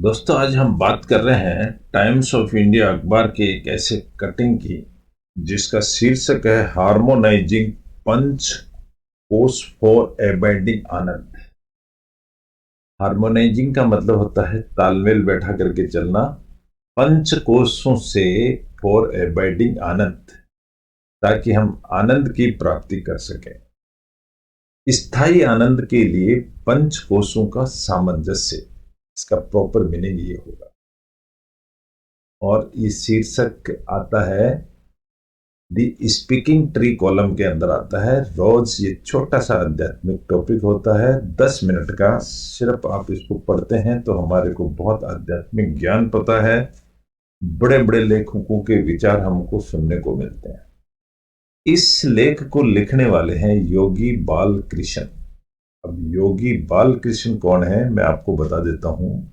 दोस्तों, आज हम बात कर रहे हैं टाइम्स ऑफ इंडिया अखबार के एक ऐसे कटिंग की जिसका शीर्षक है हार्मोनाइजिंग पंच कोर्स फॉर एबाइडिंग आनंद। हार्मोनाइजिंग का मतलब होता है तालमेल बैठा करके चलना, पंच कोशों से फॉर एबाइडिंग आनंद, ताकि हम आनंद की प्राप्ति कर सकें। स्थायी आनंद के लिए पंच कोशों का सामंजस्य, इसका प्रॉपर मीनिंग ये होगा। और ये शीर्षक आता है दी स्पीकिंग ट्री कॉलम के अंदर आता है। रोज ये छोटा सा आध्यात्मिक टॉपिक होता है, 10 मिनट का। सिर्फ आप इसको पढ़ते हैं तो हमारे को बहुत आध्यात्मिक ज्ञान पता है, बड़े बड़े लेखकों के विचार हमको सुनने को मिलते हैं। इस लेख को लिखने वाले हैं योगी बाल कृष्ण। अब योगी बाल कृष्ण कौन है, मैं आपको बता देता हूं।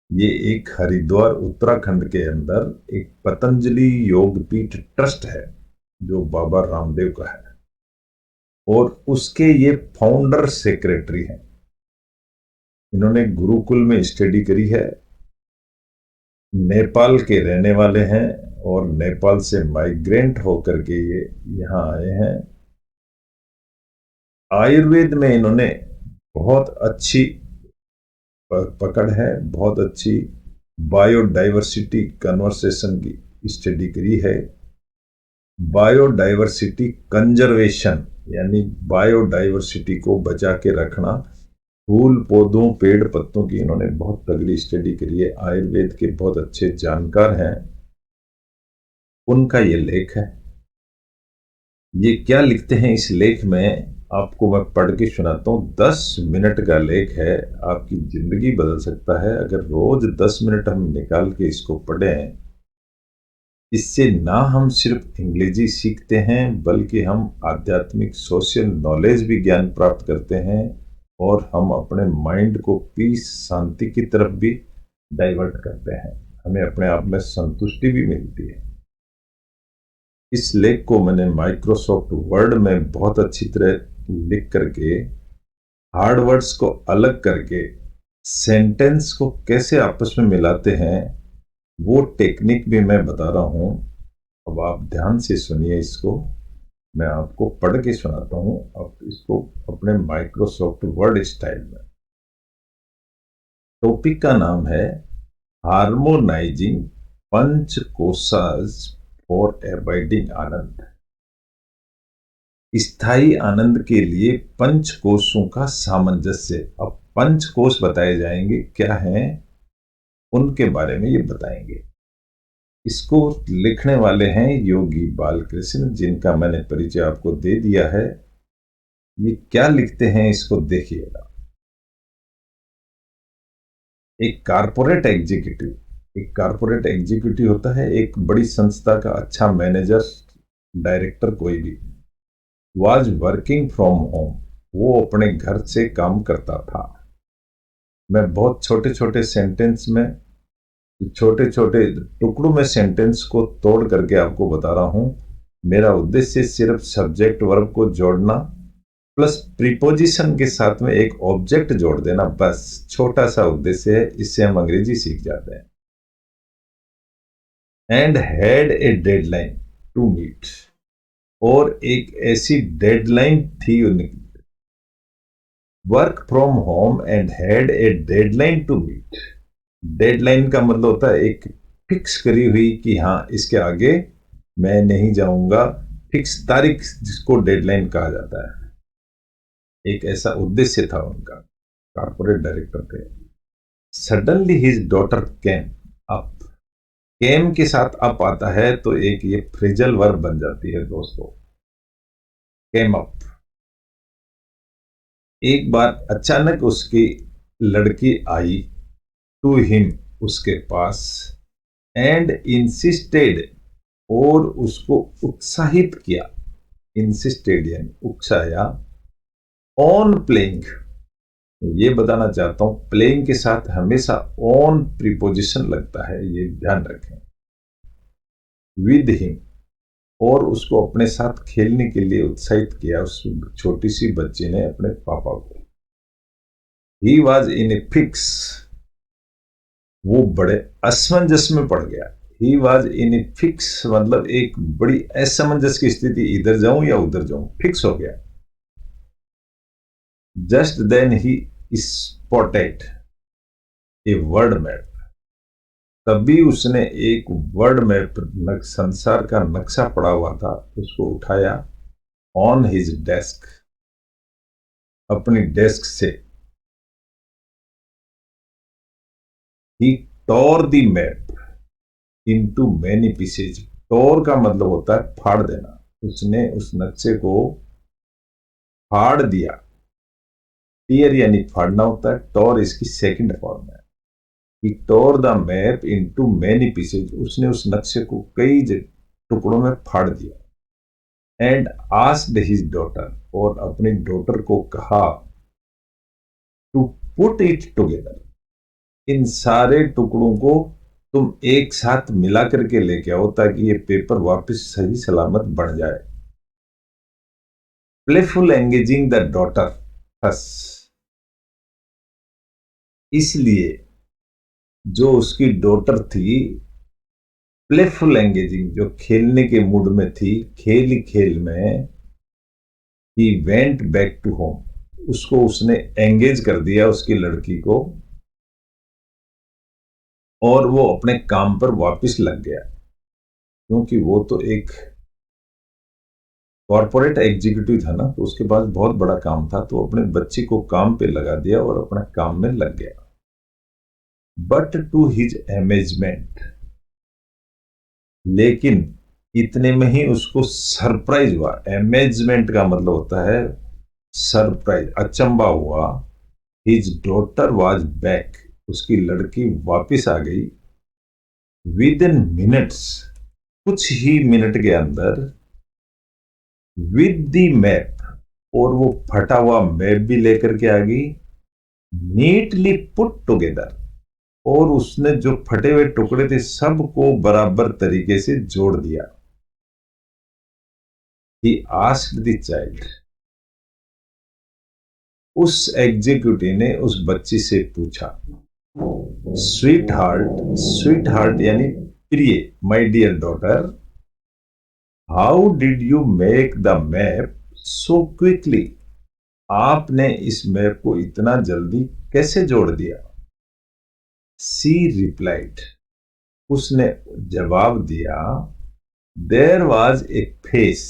ये एक हरिद्वार उत्तराखंड के अंदर एक पतंजलि योगपीठ ट्रस्ट है जो बाबा रामदेव का है, और उसके ये फाउंडर सेक्रेटरी हैं। इन्होंने गुरुकुल में स्टडी करी है, नेपाल के रहने वाले हैं और नेपाल से माइग्रेंट होकर के ये यहाँ आए हैं। आयुर्वेद में इन्होंने बहुत अच्छी पकड़ है, बहुत अच्छी बायोडाइवर्सिटी कन्वर्सेशन की स्टडी करी है। बायोडाइवर्सिटी कंजर्वेशन यानी बायोडाइवर्सिटी को बचा के रखना, फूल पौधों पेड़ पत्तों की इन्होंने बहुत तगड़ी स्टडी करी है। आयुर्वेद के बहुत अच्छे जानकार हैं। उनका ये लेख है। ये क्या लिखते हैं इस लेख में, आपको मैं पढ़ के सुनाता हूँ। 10 मिनट का लेख है, आपकी जिंदगी बदल सकता है अगर रोज 10 मिनट हम निकाल के इसको पढ़ें। इससे ना हम सिर्फ अंग्रेजी सीखते हैं बल्कि हम आध्यात्मिक सोशल नॉलेज भी ज्ञान प्राप्त करते हैं, और हम अपने माइंड को पीस शांति की तरफ भी डाइवर्ट करते हैं। हमें अपने आप में संतुष्टि भी मिलती है। इस लेख को मैंने माइक्रोसॉफ्ट वर्ड में बहुत अच्छी तरह लिख करके, हार्ड वर्ड्स को अलग करके सेंटेंस को कैसे आपस में मिलाते हैं, वो टेक्निक भी मैं बता रहा हूं। अब आप ध्यान से सुनिए इसको, मैं आपको पढ़ के सुनाता हूं। आप इसको अपने माइक्रोसॉफ्ट वर्ड स्टाइल में। टॉपिक का नाम है हार्मोनाइजिंग पंच कोशास फॉर एबाइडिंग आनंद। स्थायी आनंद के लिए पंच कोशों का सामंजस्य। अब पंच कोश बताए जाएंगे, क्या हैं उनके बारे में ये बताएंगे। इसको लिखने वाले हैं योगी बालकृष्ण, जिनका मैंने परिचय आपको दे दिया है। ये क्या लिखते हैं इसको देखिएगा। एक कारपोरेट एग्जीक्यूटिव होता है, एक बड़ी संस्था का अच्छा मैनेजर, डायरेक्टर कोई भी, वाज वर्किंग फ्रॉम होम। वो अपने घर से काम करता था। मैं बहुत छोटे छोटे सेंटेंस में, छोटे छोटे टुकड़ों में सेंटेंस को तोड़ करके आपको बता रहा हूं। मेरा उद्देश्य सिर्फ सब्जेक्ट वर्ब को जोड़ना प्लस प्रीपोजिशन के साथ में एक ऑब्जेक्ट जोड़ देना, बस छोटा सा उद्देश्य है। इससे हम अंग्रेजी सीख जाते हैं। And had a deadline to meet, और एक ऐसी डेडलाइन थी उनकी। Work from home and had a deadline to meet. Deadline का मतलब होता है एक फिक्स करी हुई कि हाँ, इसके आगे मैं नहीं जाऊंगा, फिक्स तारीख जिसको डेडलाइन कहा जाता है। एक ऐसा उद्देश्य था उनका, कारपोरेट डायरेक्टर थे। Suddenly his daughter came up. Came के साथ अप आता है तो एक ये फ्रेजल वर्ब बन जाती है दोस्तों, केम अप। एक बार अचानक उसकी लड़की आई टू हिम, उसके पास, एंड इंसिस्टेड, और उसको उत्साहित किया। इंसिस्टेड यानी उकसाया। ऑन प्लेइंग, ये बताना चाहता हूं, प्लेइंग के साथ हमेशा ऑन प्रीपोजिशन लगता है, ये ध्यान रखें। विद हिम, और उसको अपने साथ खेलने के लिए उत्साहित किया उस छोटी सी बच्ची ने अपने पापा को। He was in a fix, वो बड़े असमंजस में पड़ गया। He was in a fix, मतलब एक बड़ी असमंजस की स्थिति, इधर जाऊं या उधर जाऊं, फिक्स हो गया। Just then he spotted a world map, तभी उसने एक वर्ल्ड मैप, संसार का नक्शा पड़ा हुआ था, उसको उठाया, ऑन हिज डेस्क, अपनी डेस्क से। He tore the map into many pieces. Tore का मतलब होता है फाड़ देना। उसने उस नक्शे को फाड़ दिया। टीयर यानी फाड़ना होता है, टोर इसकी सेकंड फॉर्म है। He tore the map into many pieces, उसने उस नक्शे को कई टुकड़ों में फाड़ दिया। एंड आस्क्ड हिज डॉटर, और अपनी डॉटर को कहा, टू पुट इट टुगेदर, इन सारे टुकड़ों को तुम एक साथ मिला करके लेके आओ ताकि ये पेपर वापस सही सलामत बन जाए। प्लेफुल एंगेजिंग द डॉटर, बस इसलिए जो उसकी डॉटर थी, प्लेफुल एंगेजिंग, जो खेलने के मूड में थी, खेल ही खेल में, he went back to home, उसको उसने एंगेज कर दिया, उसकी लड़की को, और वो अपने काम पर वापस लग गया। क्योंकि वो तो एक कॉर्पोरेट एग्जीक्यूटिव था ना, तो उसके पास बहुत बड़ा काम था, तो अपने बच्चे को काम पे लगा दिया और अपने काम में लग गया। बट टू हिज अमेजमेंट, लेकिन इतने में ही उसको सरप्राइज हुआ। अमेजमेंट का मतलब होता है सरप्राइज, अचंबा हुआ। हिज डॉटर वाज बैक, उसकी लड़की वापिस आ गई। विद इन मिनट्स, कुछ ही मिनट के अंदर, विद द मैप, और वो फटा हुआ मैप भी लेकर के आ गई। नीटली पुट टुगेदर, और उसने जो फटे हुए टुकड़े थे सबको बराबर तरीके से जोड़ दिया। ही आस्क्ड द चाइल्ड, उस एग्जीक्यूटिव ने उस बच्ची से पूछा, स्वीट हार्ट, स्वीट हार्ट यानी प्रिय, my dear daughter, how did you make the map so quickly, आपने इस मैप को इतना जल्दी कैसे जोड़ दिया। सी रिप्लाइड, उसने जवाब दिया, देयर वॉज ए फेस,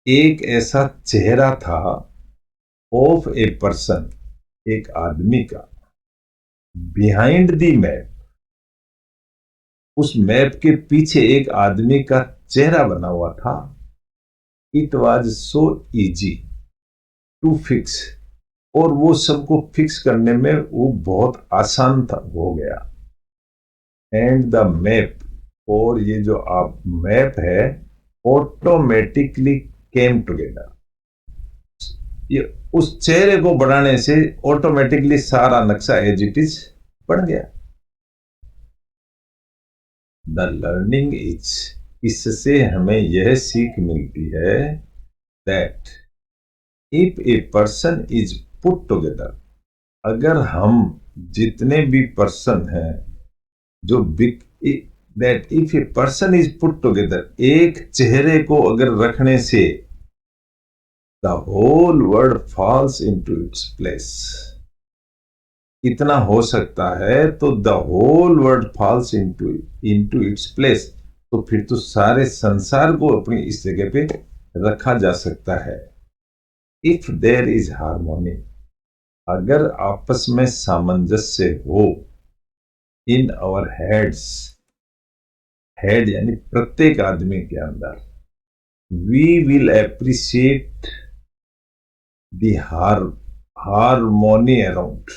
एक ऐसा चेहरा था, ऑफ ए पर्सन, एक आदमी का, बिहाइंड द मैप, उस मैप के पीछे एक आदमी का चेहरा बना हुआ था। It was so easy to fix, और वो सबको फिक्स करने में वो बहुत आसान था, हो गया। एंड द मैप, और ये जो आप मैप है, ऑटोमेटिकली केम टुगेदर, ये उस चेहरे को बढ़ाने से ऑटोमेटिकली सारा नक्शा एज इट इज बन गया। द लर्निंग इज, इससे हमें यह सीख मिलती है, that if a person is put together, अगर हम जितने भी पर्सन हैं, जो big, that if a person is put together, एक चेहरे को अगर रखने से, the whole world falls into its place, इतना हो सकता है तो the whole world falls into into its place, तो फिर तो सारे संसार को अपनी इस जगह पे रखा जा सकता है। इफ देयर इज हार्मोनी, अगर आपस में सामंजस्य हो, इन आवर हेड्स, हेड यानी प्रत्येक आदमी के अंदर, we will appreciate the harmony around,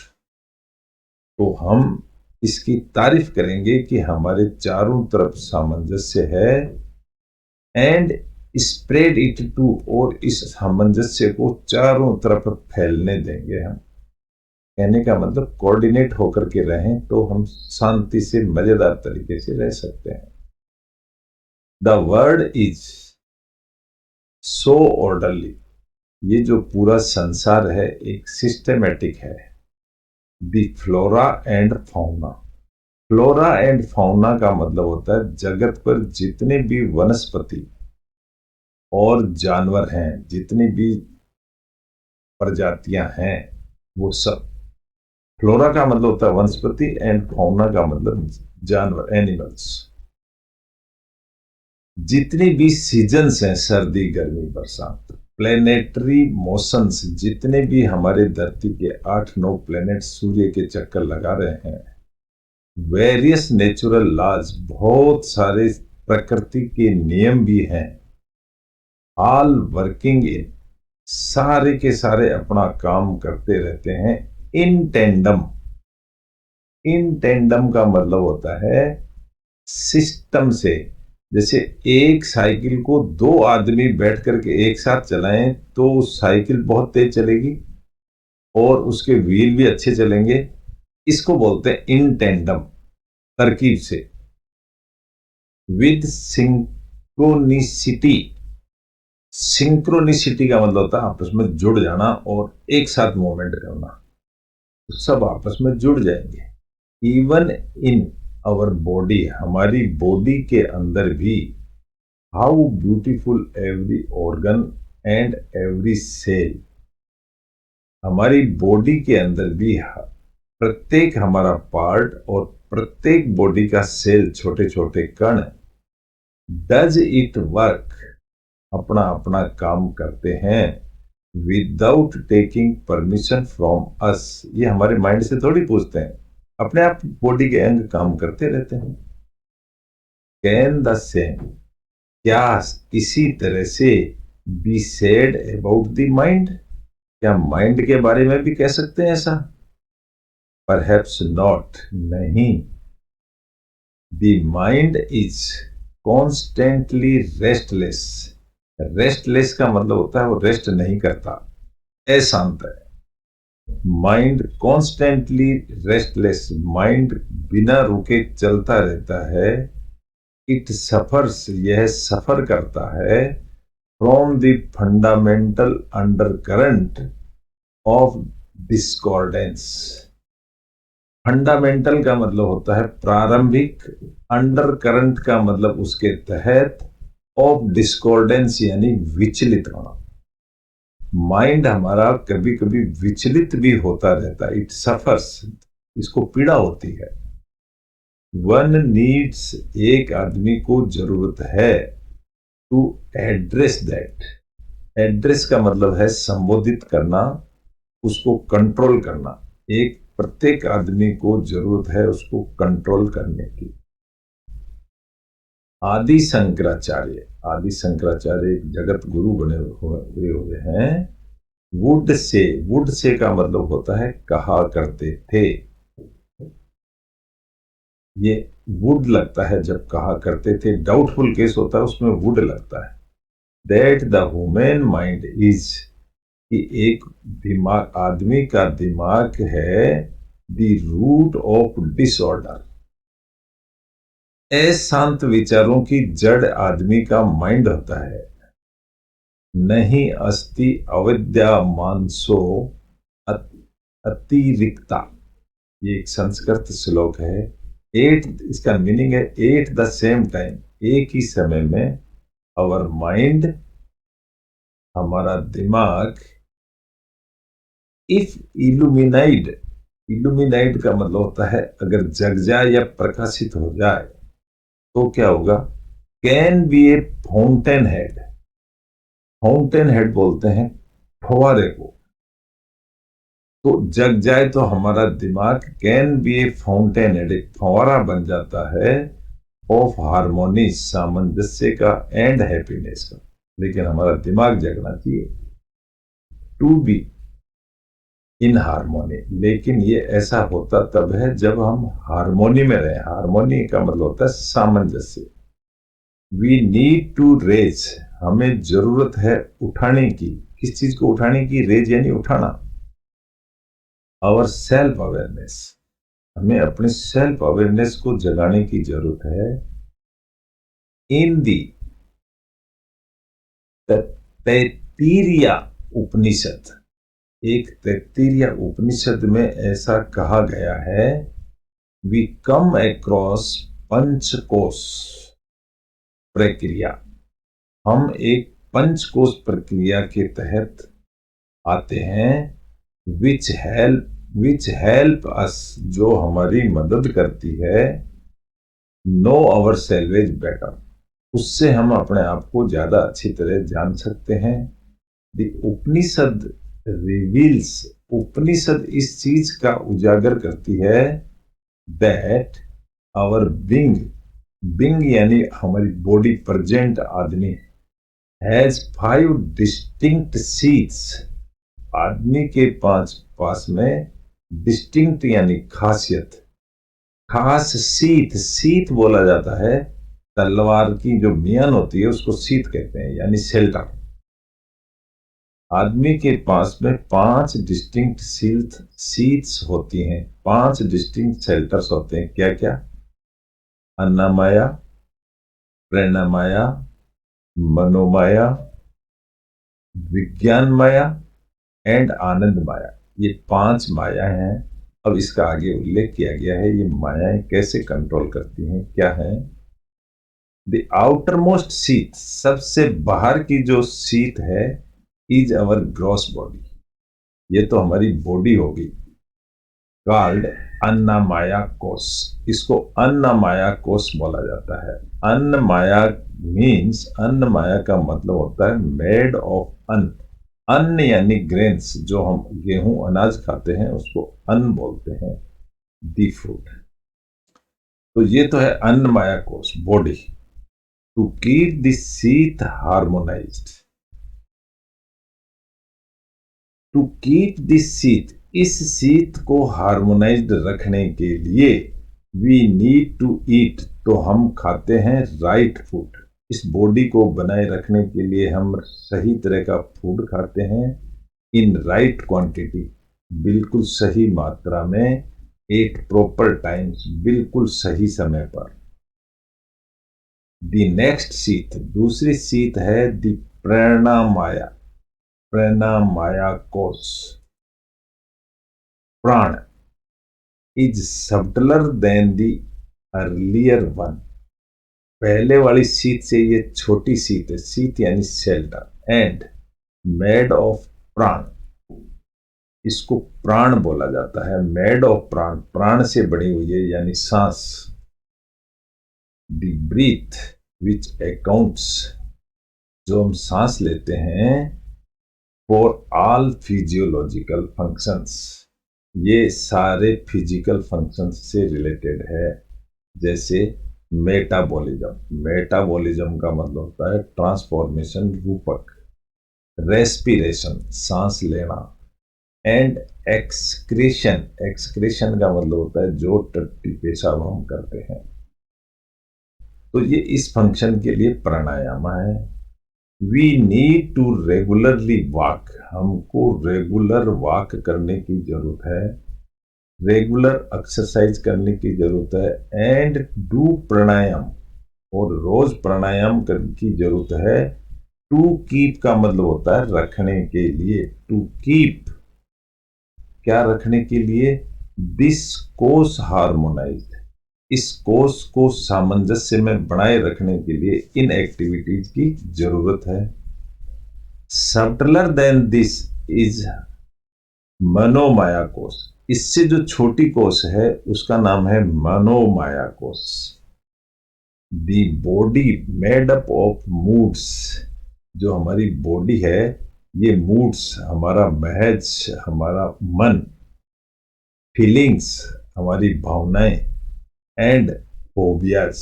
तो हम इसकी तारीफ करेंगे कि हमारे चारों तरफ सामंजस्य है। एंड स्प्रेड इट टू, और इस सामंजस्य को चारों तरफ फैलने देंगे हम। कहने का मतलब कोऑर्डिनेट होकर के रहें तो हम शांति से मजेदार तरीके से रह सकते हैं। The world is so orderly, ये जो पूरा संसार है एक सिस्टमेटिक है, the flora and fauna. Flora and fauna का मतलब होता है जगत पर जितने भी वनस्पति और जानवर हैं, जितनी भी प्रजातियां हैं, वो सब। फ्लोरा का मतलब होता है वनस्पति एंड फाउना का मतलब जानवर, एनिमल्स। जितनी भी सीजन्स हैं, सर्दी गर्मी बरसात, प्लेनेटरी मोशंस, जितने भी हमारे धरती के 8-9 प्लेनेट सूर्य के चक्कर लगा रहे हैं, वेरियस नेचुरल लॉज, बहुत सारे प्रकृति के नियम भी हैं, ऑल वर्किंग इन, सारे के सारे अपना काम करते रहते हैं इन टेंडम। इन टेंडम का मतलब होता है सिस्टम से। जैसे एक साइकिल को दो आदमी बैठ करके एक साथ चलाएं तो साइकिल बहुत तेज चलेगी और उसके व्हील भी अच्छे चलेंगे। इसको बोलते हैं इन टेंडम, तरकीब से। विद सिंक्रोनिसिटी, सिंक्रोनिसिटी का मतलब होता है आपस में जुड़ जाना और एक साथ मूवमेंट करना, तो सब आपस में जुड़ जाएंगे। इवन इन आवर बॉडी, हमारी बॉडी के अंदर भी, how beautiful every organ and every cell, हमारी बॉडी के अंदर भी प्रत्येक हमारा पार्ट और प्रत्येक बॉडी का सेल, छोटे छोटे कण, डज इट वर्क, अपना अपना काम करते हैं without taking permission from us. ये हमारे माइंड से थोड़ी पूछते हैं, अपने आप बॉडी के अंग काम करते रहते हैं। कैन द सेम, क्या इसी तरह से be said about the mind, क्या माइंड के बारे में भी कह सकते हैं ऐसा? परहैप्स नॉट, नहीं। The mind is constantly restless. Restless का मतलब होता है वो रेस्ट नहीं करता, अशांत है। माइंड कॉन्स्टेंटली रेस्टलेस, माइंड बिना रुके चलता रहता है। इट सफर्स, यह सफर करता है from the fundamental undercurrent of discordance. Fundamental का मतलब होता है प्रारंभिक, अंडर करंट का मतलब उसके तहत, ऑफ डिस्कॉर्डेंस यानी विचलित होना। माइंड हमारा कभी कभी विचलित भी होता रहता है, इट सफर्स, इसको पीड़ा होती है। वन नीड्स, एक आदमी को जरूरत है, टू एड्रेस दैट। एड्रेस का मतलब है संबोधित करना, उसको कंट्रोल करना। एक प्रत्येक आदमी को जरूरत है उसको कंट्रोल करने की। आदि शंकराचार्य, आदि शंकराचार्य एक जगत गुरु बने हुए हैं। वुड से, वुड से का मतलब होता है कहा करते थे। ये वुड लगता है जब कहा करते थे, डाउटफुल केस होता है उसमें वुड लगता है। That the human mind is, कि एक दिमाग, आदमी का दिमाग है, द रूट ऑफ डिसऑर्डर, अशांत विचारों की जड़ आदमी का माइंड होता है। नहीं अस्ति अविद्या मानसो अतिरिक्ता, ये एक संस्कृत श्लोक है। एट, इसका मीनिंग है एट द सेम टाइम, एक ही समय में, अवर माइंड, हमारा दिमाग, इफ इल्यूमिनाइड, इल्यूमिनाइड का मतलब होता है अगर जग जाए या प्रकाशित हो जाए तो क्या होगा? Can be A fountain head, fountain head बोलते हैं फवारे को। तो जग जाए तो हमारा दिमाग can be A fountain head, एक फवारा बन जाता है, ऑफ हारमोनी, सामंजस्य का, एंड हैप्पीनेस का। लेकिन हमारा दिमाग जगना चाहिए, टू बी इन हारमोनी। लेकिन ये ऐसा होता तब है जब हम हारमोनी में रहे। हारमोनी का मतलब होता है सामंजस्य। वी नीड टू रेज, हमें जरूरत है उठाने की। किस चीज को उठाने की? रेज यानी उठाना। आवर सेल्फ अवेयरनेस, हमें अपने सेल्फ अवेयरनेस को जगाने की जरूरत है। इन दी तैत्तिरीय उपनिषद, एक तैत्तिरीय उपनिषद में ऐसा कहा गया है, वी कम अक्रॉस पंचकोश प्रक्रिया। हम एक पंचकोश प्रक्रिया के तहत आते हैं, विच हेल्प अस, जो हमारी मदद करती है, नो अवर सेल्वेज बेटर, उससे हम अपने आप को ज्यादा अच्छी तरह जान सकते हैं। द उपनिषद रिवील्स, उपनिषद इस चीज का उजागर करती है, दैट आवर बिंग यानी हमारी बॉडी, प्रेजेंट आदमी, हैज 5 डिस्टिंक्ट सीट्स, आदमी के 5 पास में डिस्टिंक्ट यानी खासियत, खास सीत बोला जाता है, तलवार की जो मियान होती है उसको सीत कहते हैं, यानी शेल्टर। आदमी के पास में 5 डिस्टिंक्ट सीट्स होती हैं, 5 डिस्टिंक्ट शेल्टर्स होते हैं। क्या क्या? अन्नमाया, प्रेरणामाया, मनोमाया, विज्ञान माया एंड आनंद माया। ये 5 माया हैं। अब इसका आगे उल्लेख किया गया है, ये मायाएं कैसे कंट्रोल करती हैं, क्या है? द आउटर मोस्ट सीट, सबसे बाहर की जो सीट है, इज अवर ग्रॉस बॉडी, ये तो हमारी बॉडी होगी, कॉल्ड अन्नमाया कोश, इसको अन्नमाया कोश बोला जाता है। अन्नमाया मीन्स, अन्नमाया का मतलब होता है मेड ऑफ अन्न। अन्न यानी ग्रेन्स, जो हम गेहूं अनाज खाते हैं उसको अन्न बोलते हैं, दी फूड। तो ये तो है अन्नमाया कोश, body. To keep this sheath harmonized, to keep this sheath, इस सीथ को हार्मोनाइज्ड रखने के लिए वी नीड टू ईट, तो हम खाते हैं राइट फूड। इस बॉडी को बनाए रखने के लिए हम सही तरह का फूड खाते हैं, इन राइट क्वांटिटी, बिल्कुल सही मात्रा में, एट प्रॉपर टाइम्स, बिल्कुल सही समय पर। द नेक्स्ट सीथ, दूसरी सीथ है द प्रेरणा माया, प्रेरणा माया कोश। Prana is subtler than the earlier one, पहले वाली सीट से ये छोटी सीट है, सीट यानी शेल्टर, एंड मेड ऑफ प्राण, इसको प्राण बोला जाता है, मेड ऑफ प्राण, प्राण से बनी हुई है यानी सांस। द ब्रीथ विच अकाउंट्स, जो हम सांस लेते हैं, फॉर ऑल फिजियोलॉजिकल फंक्शंस, ये सारे फिजिकल फंक्शंस से रिलेटेड है, जैसे मेटाबॉलिज्म, मेटाबॉलिज्म का मतलब होता है ट्रांसफॉर्मेशन, रूपक, रेस्पिरेशन सांस लेना, एंड एक्सक्रीशन, एक्सक्रीशन का मतलब होता है जो टट्टी पेशाब हम करते हैं। तो ये इस फंक्शन के लिए प्राणायाम है। We need to regularly walk, हमको रेगुलर वॉक करने की जरूरत है, रेगुलर एक्सरसाइज करने की जरूरत है, एंड डू प्राणायाम, और रोज प्राणायाम करने की जरूरत है। टू कीप का मतलब होता है रखने के लिए, टू कीप, क्या रखने के लिए? दिस कोश हार्मोनाइज्ड, इस कोश को सामंजस्य में बनाए रखने के लिए इन एक्टिविटीज की जरूरत है। सबटलर देन दिस इज मनोमाया कोश, इससे जो छोटी कोश है उसका नाम है मनोमाया कोश। The body made up of moods, जो हमारी बॉडी है ये मूड्स, हमारा महज, हमारा मन, फीलिंग्स, हमारी भावनाएं, एंड फोबियास,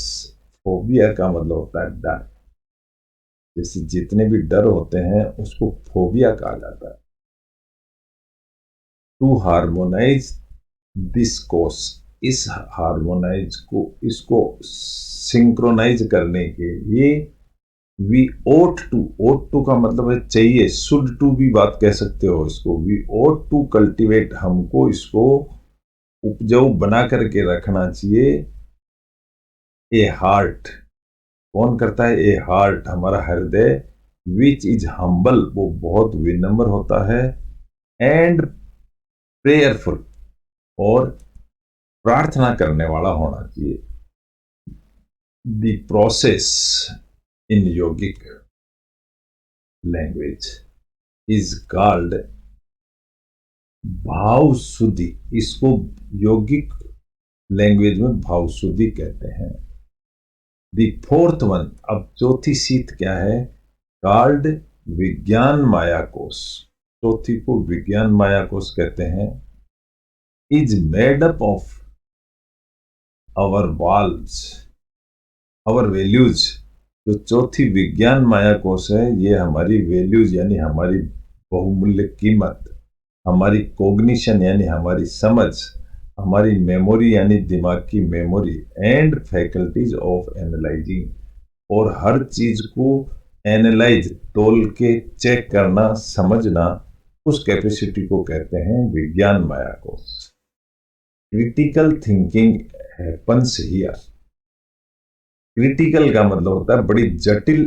फोबिया का मतलब होता है डर, जैसे जितने भी डर होते हैं उसको फोबिया कहा जाता है। टू हार्मोनाइज दिस कोर्स, इस हार्मोनाइज को, इसको सिंक्रोनाइज करने के लिए वी ओट टू का मतलब है चाहिए, शुड टू भी बात कह सकते हो इसको, वी ओट टू कल्टिवेट, हमको इसको उपजाऊ बना करके रखना चाहिए, ए हार्ट, कौन करता है? ए हार्ट, हमारा हृदय, विच इज हम्बल, वो बहुत विनम्र होता है, एंड प्रेयरफुल, और प्रार्थना करने वाला होना चाहिए। The process in yogic language is called भाव शुद्धि। इसको योगिक लैंग्वेज में भाव शुद्धि कहते हैं। द फोर्थ वन, अब चौथी सीट क्या है? कॉल्ड विज्ञान माया कोश। चौथी को विज्ञान माया कोश कहते हैं। Is made up of our walls, our values. जो चौथी विज्ञान माया कोश है, ये हमारी वैल्यूज यानी हमारी बहुमूल्य कीमत, हमारी कॉग्निशन यानी हमारी समझ, हमारी मेमोरी यानी दिमाग की memory, and faculties of analysing, और हर चीज को एनालाइज, तोल के चेक करना, समझना, उस कैपेसिटी को कहते हैं विज्ञान माया कोश। Critical thinking happens here. Critical का मतलब होता है बड़ी जटिल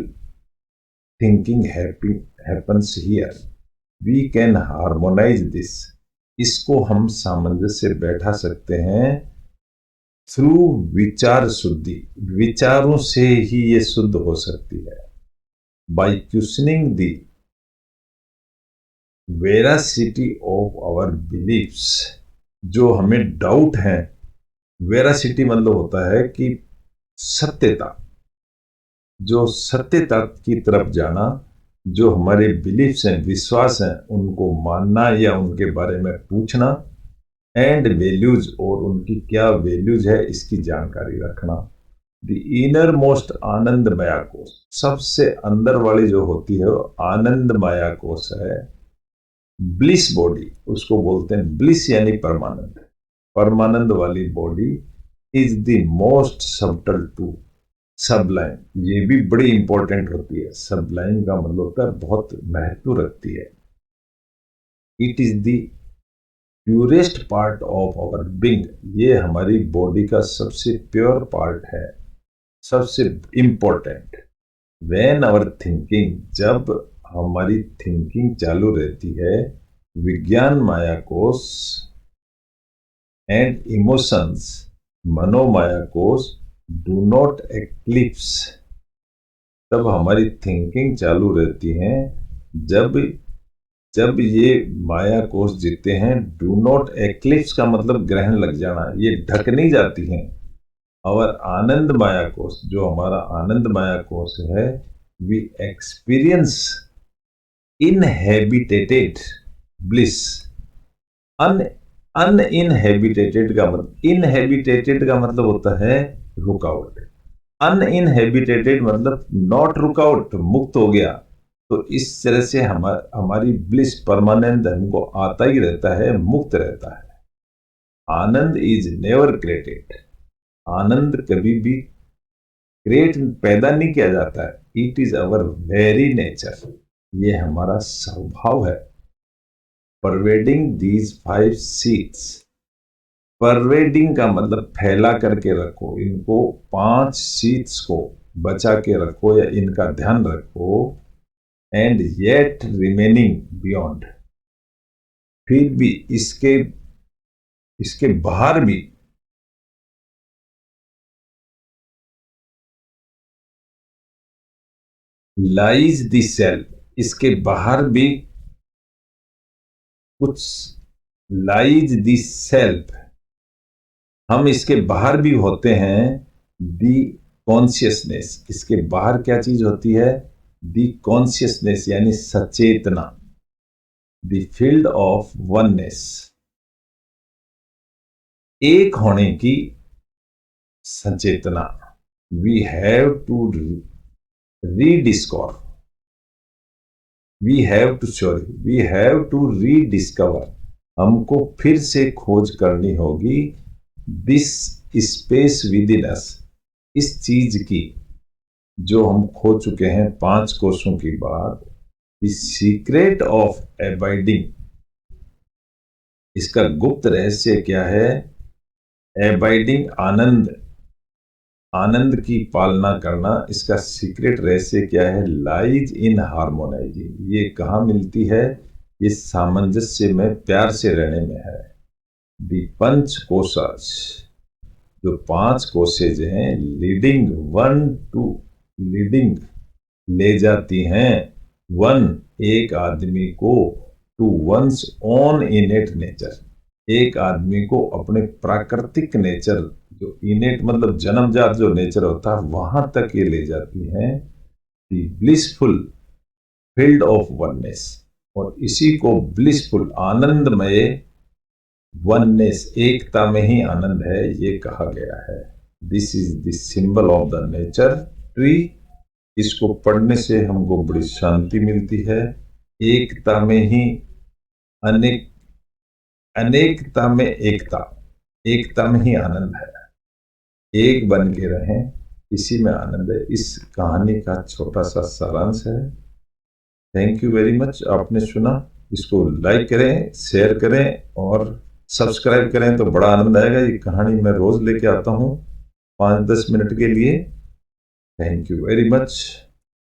thinking happens here. We can harmonize this. इसको हम सामंजस्य बैठा सकते हैं थ्रू विचार शुद्धि। विचारों से ही ये शुद्ध हो सकती है। By questioning the veracity of our beliefs. जो हमें डाउट है, वेरासिटी मतलब होता है कि सत्यता, जो सत्यता की तरफ जाना, जो हमारे बिलीफ्स हैं, विश्वास हैं, उनको मानना या उनके बारे में पूछना, एंड वैल्यूज, और उनकी क्या वैल्यूज है इसकी जानकारी रखना। द इनर मोस्ट आनंद माया कोश, सबसे अंदर वाली जो होती है वो आनंद माया कोश है। ब्लिस बॉडी, उसको बोलते हैं ब्लिस यानी परमानंद। परमानंद वाली body is the most subtle to sublime. ये भी बड़ी इंपॉर्टेंट होती है। सबलाइन का मतलब होता है बहुत महत्व रखती है। It is the purest part of our being. ये हमारी बॉडी का सबसे प्योर पार्ट है, सबसे इंपॉर्टेंट। व्हेन आवर थिंकिंग, जब हमारी थिंकिंग चालू रहती है, विज्ञान माया कोश एंड इमोशंस, मनोमाया कोश, डू नॉट एक्लिप्स। तब हमारी थिंकिंग चालू रहती है, जब जब ये माया कोश जीते हैं। डू नॉट एक्लिप्स का मतलब ग्रहण लग जाना, ये ढक नहीं जाती हैं। और आनंद माया कोश, जो हमारा आनंद माया कोश है, वी एक्सपीरियंस इनहेबिटेटेड ब्लिस। अनइनहेबिटेटेड का मतलब, इनहेबिटेटेड का मतलब होता है रुकावट, अनइनहेबिटेटेड मतलब नॉट रुकावट, मुक्त हो गया। तो इस तरह से हमारी ब्लिस परमानेंट हमको आता ही रहता है, मुक्त रहता है। आनंद इज नेवर क्रिएटेड। आनंद कभी भी क्रिएट, पैदा नहीं किया जाता है। It is our very nature, ये हमारा स्वभाव है। Pervading these 5 seats. परवेडिंग का मतलब फैला करके रखो, इनको 5 सीट्स को बचा के रखो या इनका ध्यान रखो। एंड येट रिमेनिंग बियॉन्ड, फिर भी इसके बाहर भी लाइज द सेल्फ। इसके बाहर भी कुछ लाइज द सेल्फ, हम इसके बाहर भी होते हैं। दी कॉन्शियसनेस, इसके बाहर क्या चीज होती है? दी कॉन्शियसनेस यानी सचेतना। द फील्ड ऑफ वननेस, एक होने की सचेतना। We have to rediscover, we have to rediscover, हमको फिर से खोज करनी होगी। This space within us, इस चीज की जो हम खो चुके हैं 5 कोषों की बात। द सीक्रेट ऑफ एबाइडिंग, इसका गुप्त रहस्य क्या है? एबाइडिंग, आनंद, आनंद की पालना करना, इसका सीक्रेट रहस्य क्या है? Lies in harmonising. ये कहाँ मिलती है? ये सामंजस्य में प्यार से रहने में है। दी पंच कोशाज, जो 5 कोसेज हैं, लीडिंग ले जाती हैं एक आदमी को to one's own innate nature, एक आदमी को अपने प्राकृतिक नेचर, जो इनेट मतलब जन्मजात जो नेचर होता है, वहां तक ये ले जाती हैं। दी ब्लिसफुल फील्ड ऑफ वननेस, और इसी को ब्लिसफुल आनंदमय वननेस, एकता में ही आनंद है, ये कहा गया है। This is the symbol of the nature tree. इसको पढ़ने से हमको बड़ी शांति मिलती है। एकता में ही अनेक, अनेकता में एकता, एकता में ही आनंद है। एक बन के रहें, इसी में आनंद है। इस कहानी का छोटा सा सारांश है। Thank you very much. आपने सुना, इसको लाइक करें, शेयर करें और सब्सक्राइब करें तो बड़ा आनंद आएगा। ये कहानी मैं रोज लेके आता हूँ 5-10 मिनट के लिए। Thank you very much.